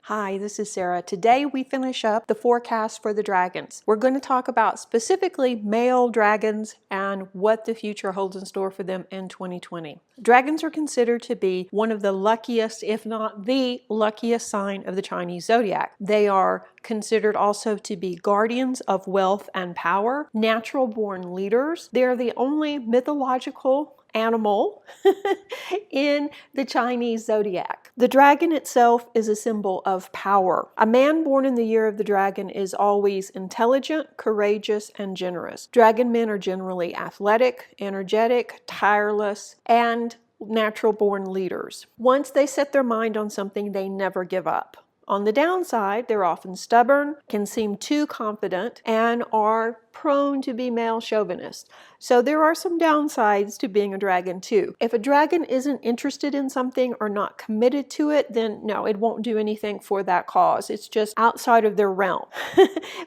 Hi, this is Sarah. Today we finish up the forecast for the dragons. We're going to talk about specifically male dragons and what the future holds in store for them in 2020. Dragons are considered to be one of the luckiest, if not the luckiest sign of the Chinese zodiac. They are considered also to be guardians of wealth and power, natural born leaders. They are the only mythological animal in the Chinese zodiac. The dragon itself is a symbol of power. A man born in the year of the dragon is always intelligent, courageous, and generous. Dragon men are generally athletic, energetic, tireless, and natural born leaders. Once they set their mind on something, they never give up. On the downside, they're often stubborn, can seem too confident, and are prone to be male chauvinist. So there are some downsides to being a dragon too. If a dragon isn't interested in something or not committed to it, then no, it won't do anything for that cause. It's just outside of their realm.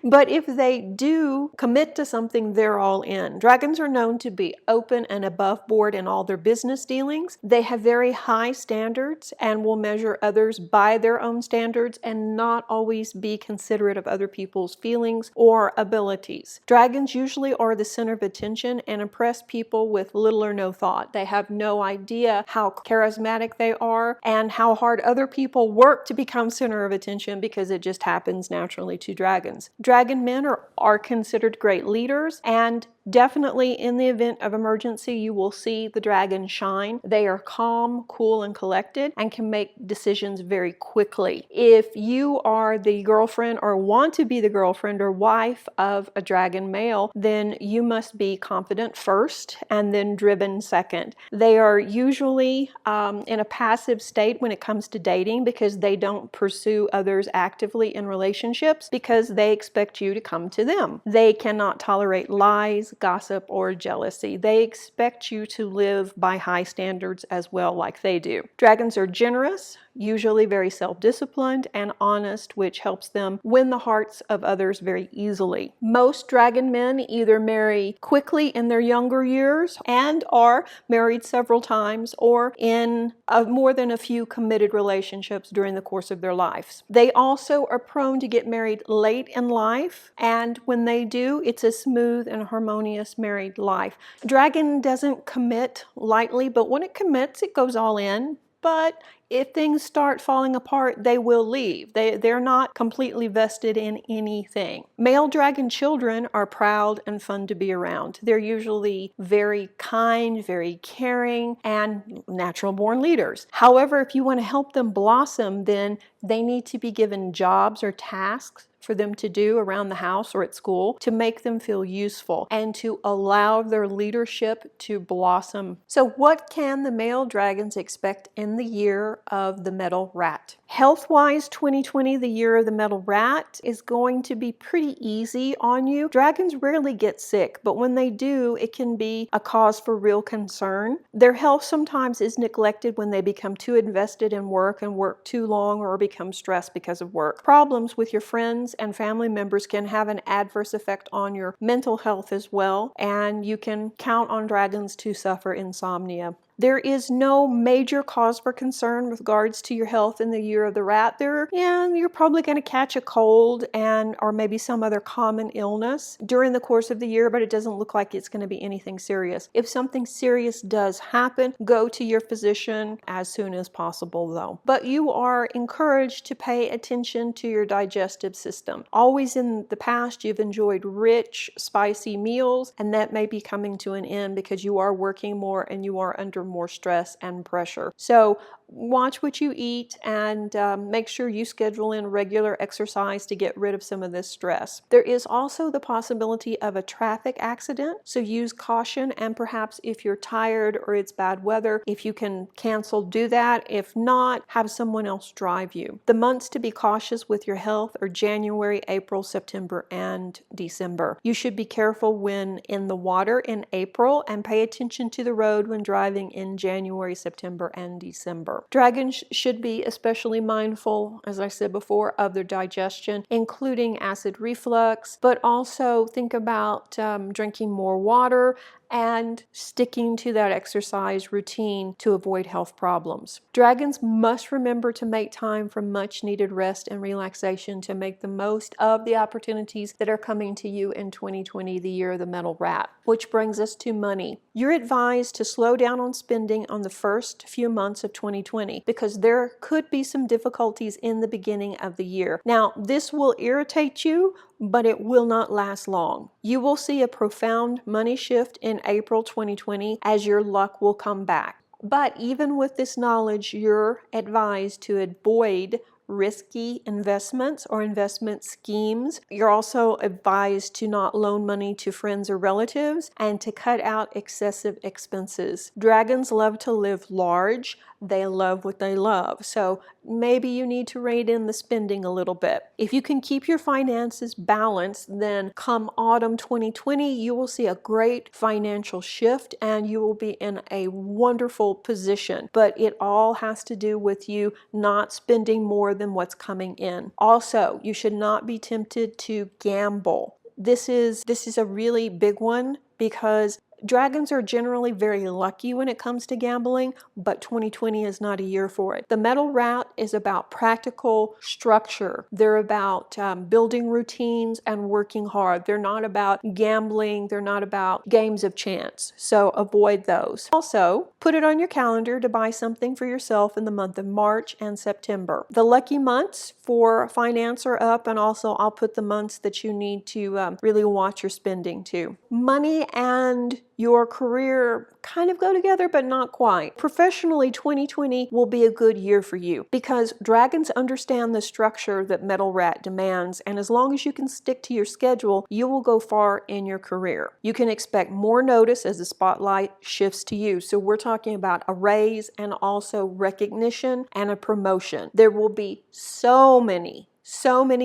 But if they do commit to something, they're all in. Dragons are known to be open and above board in all their business dealings. They have very high standards and will measure others by their own standards and not always be considerate of other people's feelings or abilities. Dragons usually are the center of attention and impress people with little or no thought. They have no idea how charismatic they are and how hard other people work to become center of attention because it just happens naturally to dragons. Dragon men are considered great leaders, and definitely in the event of emergency, you will see the dragon shine. They are calm, cool, and collected and can make decisions very quickly. If you are the girlfriend or want to be the girlfriend or wife of a dragon male, then you must be confident first and then driven second. They are usually in a passive state when it comes to dating because they don't pursue others actively in relationships because they expect you to come to them. They cannot tolerate lies, gossip, or jealousy. They expect you to live by high standards as well, like they do. Dragons are generous, usually very self-disciplined and honest, which helps them win the hearts of others very easily. Most dragon men either marry quickly in their younger years and are married several times or in more than a few committed relationships during the course of their lives. They also are prone to get married late in life, and when they do, it's a smooth and harmonious married life. Dragon doesn't commit lightly, but when it commits, it goes all in. But if things start falling apart, they will leave. They're not completely vested in anything. Male dragon children are proud and fun to be around. They're usually very kind, very caring, and natural born leaders. However, if you want to help them blossom, then they need to be given jobs or tasks for them to do around the house or at school to make them feel useful and to allow their leadership to blossom. So what can the male dragons expect in the year of the metal rat? Health-wise, 2020, the year of the metal rat, is going to be pretty easy on you. Dragons rarely get sick, but when they do, it can be a cause for real concern. Their health sometimes is neglected when they become too invested in work and work too long or become stressed because of work. Problems with your friends and family members can have an adverse effect on your mental health as well, and you can count on dragons to suffer insomnia. There is no major cause for concern with regards to your health in the year of the rat. You're probably going to catch a cold or maybe some other common illness during the course of the year, but it doesn't look like it's going to be anything serious. If something serious does happen, go to your physician as soon as possible though. But you are encouraged to pay attention to your digestive system. Always in the past, you've enjoyed rich, spicy meals, and that may be coming to an end because you are working more and you are under more stress and pressure. So watch what you eat and make sure you schedule in regular exercise to get rid of some of this stress. There is also the possibility of a traffic accident, so use caution, and perhaps if you're tired or it's bad weather, if you can cancel, do that. If not, have someone else drive you. The months to be cautious with your health are January, April, September, and December. You should be careful when in the water in April and pay attention to the road when driving in January, September, and December. Dragons should be especially mindful, as I said before, of their digestion, including acid reflux, but also think about drinking more water and sticking to that exercise routine to avoid health problems. Dragons must remember to make time for much needed rest and relaxation to make the most of the opportunities that are coming to you in 2020, the year of the metal rat. Which brings us to money. You're advised to slow down on spending on the first few months of 2020 because there could be some difficulties in the beginning of the year. Now, this will irritate you, but it will not last long. You will see a profound money shift in April 2020 as your luck will come back. But even with this knowledge, you're advised to avoid risky investments or investment schemes. You're also advised to not loan money to friends or relatives and to cut out excessive expenses. Dragons love to live large. They love what they love. So maybe you need to rein in the spending a little bit. If you can keep your finances balanced, then come autumn 2020, you will see a great financial shift and you will be in a wonderful position. But it all has to do with you not spending more than what's coming in. Also, you should not be tempted to gamble. This is a really big one because dragons are generally very lucky when it comes to gambling, but 2020 is not a year for it. The metal rat is about practical structure. They're about building routines and working hard. They're not about gambling. They're not about games of chance. So avoid those. Also, put it on your calendar to buy something for yourself in the month of March and September. The lucky months for finance are up, and also I'll put the months that you need to really watch your spending too. Money and your career kind of go together, but not quite. Professionally, 2020 will be a good year for you because dragons understand the structure that metal rat demands, and as long as you can stick to your schedule, you will go far in your career. You can expect more notice as the spotlight shifts to you. So we're talking about a raise and also recognition and a promotion. There will be so many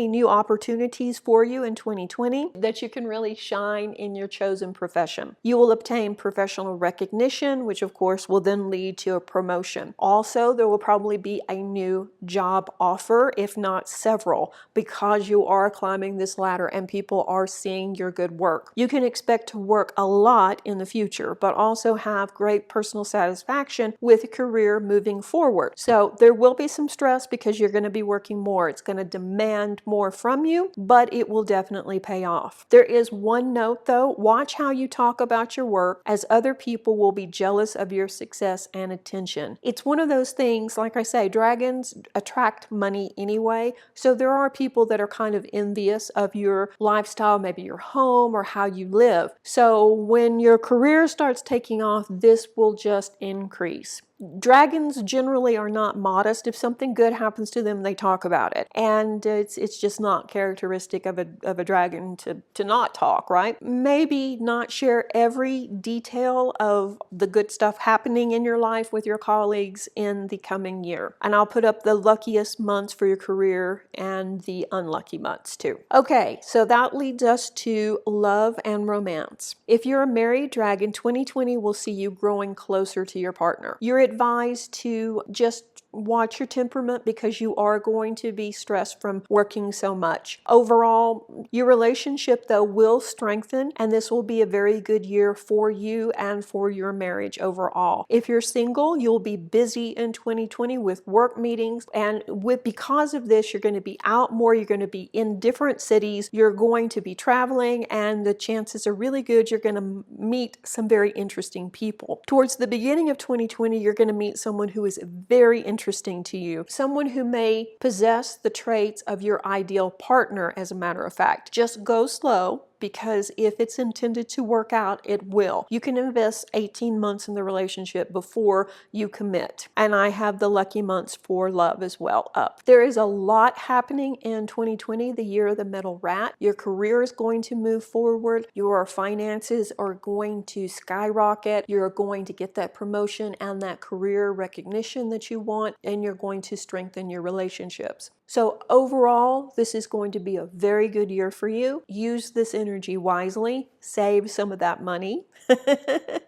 new opportunities for you in 2020 that you can really shine in your chosen profession. You will obtain professional recognition, which of course will then lead to a promotion. Also, there will probably be a new job offer, if not several, because you are climbing this ladder and people are seeing your good work. You can expect to work a lot in the future, but also have great personal satisfaction with a career moving forward. So there will be some stress because you're going to be working more. It's going to demand more from you, but it will definitely pay off. There is one note though, watch how you talk about your work, as other people will be jealous of your success and attention. It's one of those things, like I say, dragons attract money anyway, so there are people that are kind of envious of your lifestyle, maybe your home or how you live. So when your career starts taking off, this will just increase. Dragons generally are not modest. If something good happens to them, they talk about it. And it's just not characteristic of a dragon to not talk, right? Maybe not share every detail of the good stuff happening in your life with your colleagues in the coming year. And I'll put up the luckiest months for your career and the unlucky months too. Okay, so that leads us to love and romance. If you're a married dragon, 2020 will see you growing closer to your partner. You're advised to just watch your temperament because you are going to be stressed from working so much. Overall, your relationship though will strengthen, and this will be a very good year for you and for your marriage overall. If you're single, you'll be busy in 2020 with work meetings, and because of this, you're going to be out more, you're going to be in different cities, you're going to be traveling, and the chances are really good you're going to meet some very interesting people. Towards the beginning of 2020, you're going to meet someone who is very interesting to you, someone who may possess the traits of your ideal partner, as a matter of fact. Just go slow, because if it's intended to work out, it will. You can invest 18 months in the relationship before you commit. And I have the lucky months for love as well up. There is a lot happening in 2020, the year of the metal rat. Your career is going to move forward. Your finances are going to skyrocket. You're going to get that promotion and that career recognition that you want, and you're going to strengthen your relationships. So overall, this is going to be a very good year for you. Use this energy wisely. save some of that money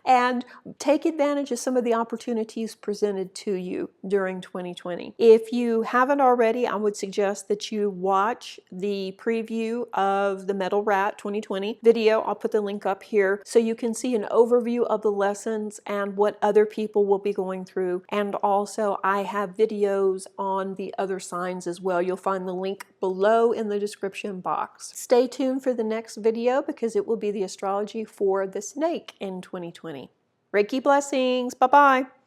and take advantage of some of the opportunities presented to you during 2020. If you haven't already, I would suggest that you watch the preview of the Metal Rat 2020 video. I'll put the link up here so you can see an overview of the lessons and what other people will be going through. And also I have videos on the other signs as well. You'll find the link below in the description box. Stay tuned for the next video because it will be the astrology for the snake in 2020. Reiki blessings. Bye-bye.